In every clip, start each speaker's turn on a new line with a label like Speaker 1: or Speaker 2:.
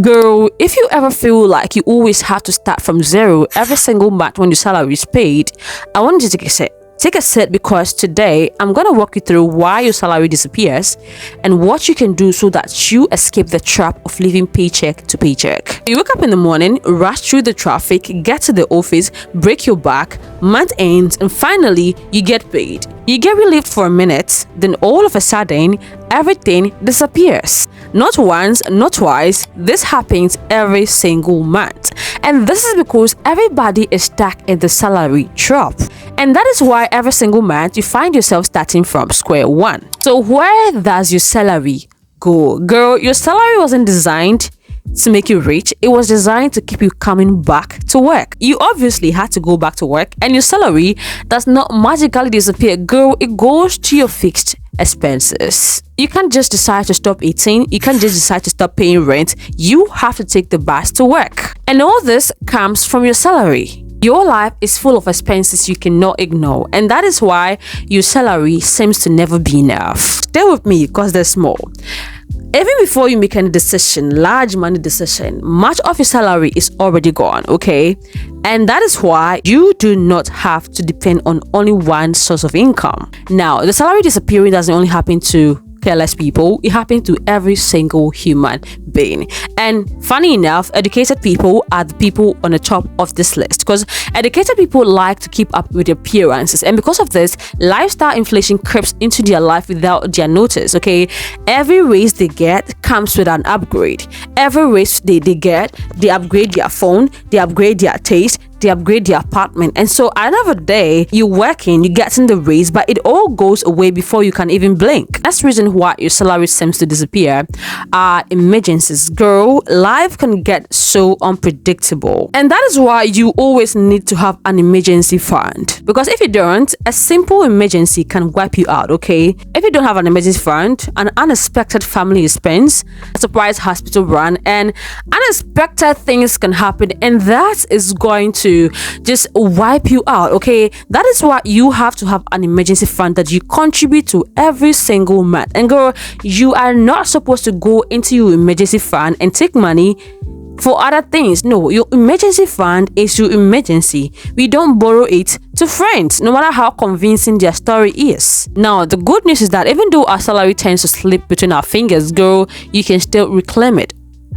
Speaker 1: Girl, if you ever feel like you always have to start from zero every single month when your salary is paid, I want you to take a sit. Take a sit because today I'm going to walk you through why your salary disappears and what you can do so that you escape the trap of living paycheck to paycheck. You wake up in the morning, rush through the traffic, get to the office, break your back, month ends, and finally you get paid. You get relieved for a minute, then all of a sudden, everything disappears. Not once, not twice, this happens every single month. And this is because everybody is stuck in the salary trap. And that is why every single month you find yourself starting from square one. So where does your salary go? Girl, your salary wasn't designed to make you rich. It was designed to keep you coming back to work. You obviously had to go back to work, and your salary does not magically disappear. Girl, it goes to your fixed expenses. You can't just decide to stop eating. You can't just decide to stop paying rent. You have to take the bus to work. And all this comes from your salary. Your life is full of expenses you cannot ignore, and that is why your salary seems to never be enough. Stay with me because there's more. Even before you make any decision, large money decision, much of your salary is already gone, okay? And that is why you do not have to depend on only one source of income. Now, the salary disappearing doesn't only happen to careless people, it happens to every single human being. And funny enough, educated people are the people on the top of this list because educated people like to keep up with appearances, and because of this, lifestyle inflation creeps into their life without their notice. Okay, every raise they get comes with an upgrade. Every raise they get, they upgrade their phone, they upgrade their taste, they upgrade their apartment. And so another day you're working, you're getting the raise, but it all goes away before you can even blink. That's the reason why your salary seems to disappear. Emergencies. Girl, life can get so unpredictable, and that is why you always need to have an emergency fund, because if you don't, a simple emergency can wipe you out. Okay, if you don't have an emergency fund, an unexpected family expense, a surprise hospital run, and unexpected things can happen, and that is going to just wipe you out. Okay, that is why you have to have an emergency fund that you contribute to every single month. And girl, you are not supposed to go into your emergency fund and take money for other things. No, your emergency fund is your emergency. We don't borrow it to friends, no matter how convincing their story is. Now, the good news is that even though our salary tends to slip between our fingers, girl, you can still reclaim it.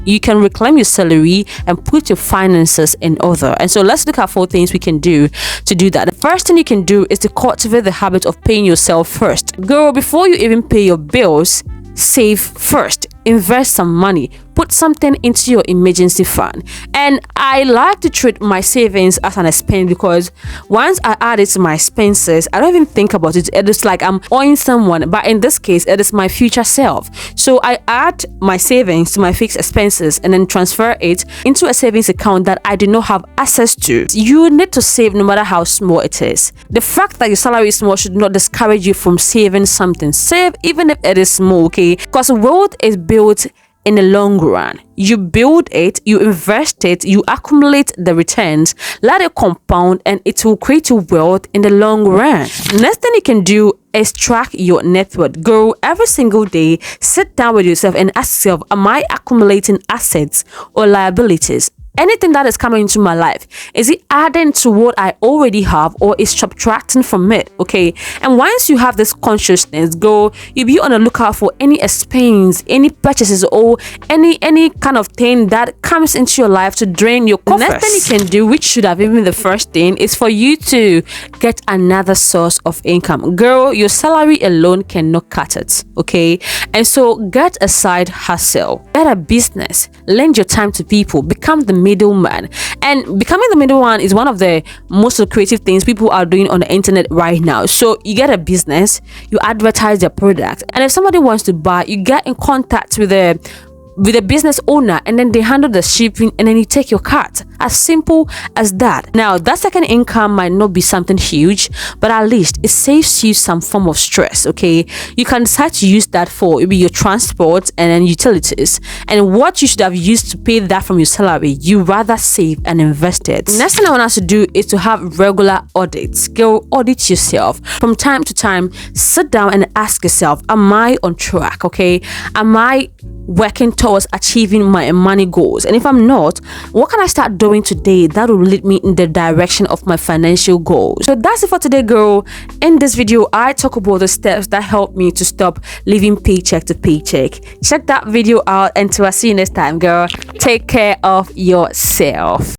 Speaker 1: You can reclaim your salary and put your finances in order. And so let's look at 4 things we can do to do that. The first thing you can do is to cultivate the habit of paying yourself first. Girl, before you even pay your bills, save first. Invest some money. Put something into your emergency fund. And I like to treat my savings as an expense, because once I add it to my expenses, I don't even think about it. It is like I'm owing someone, but in this case, it is my future self. So I add my savings to my fixed expenses and then transfer it into a savings account that I do not have access to. You need to save no matter how small it is. The fact that your salary is small should not discourage you from saving something. Save even if it is small, okay? Because wealth is built in the long run. You build it, you invest it, you accumulate the returns, let it compound, and it will create you wealth in the long run. Next thing you can do is track your net worth. Girl, every single day, sit down with yourself and ask yourself, am I accumulating assets or liabilities? Anything that is coming into my life, is it adding to what I already have, or is subtracting from it? Okay, and once you have this consciousness, go, you'll be on the lookout for any expense, any purchases, or any kind of thing that comes into your life to drain your coffers. The next thing you can do, which should have been the first thing, is for you to get another source of income. Girl, your salary alone cannot cut it. Okay, and so get a side hustle, get a business, lend your time to people, become the middleman. And becoming the middleman is one of the most creative things people are doing on the internet right now. So you get a business, you advertise your product, and if somebody wants to buy, you get in contact with the business owner, and then they handle the shipping, and then you take your cut. As simple as that. Now, that second income might not be something huge, but at least it saves you some form of stress. Okay, you can decide to use that for maybe your transport and then utilities, and what you should have used to pay that from your salary, you rather save and invest it. Next thing I want us to do is to have regular audits. Go audit yourself from time to time. Sit down and ask yourself, am I on track? Okay, am I working towards achieving my money goals? And if I'm not, what can I start doing today that will lead me in the direction of my financial goals? So that's it for today, girl. In this video, I talk about the steps that help me to stop living paycheck to paycheck. Check that video out. Until I see you next time, girl, take care of yourself.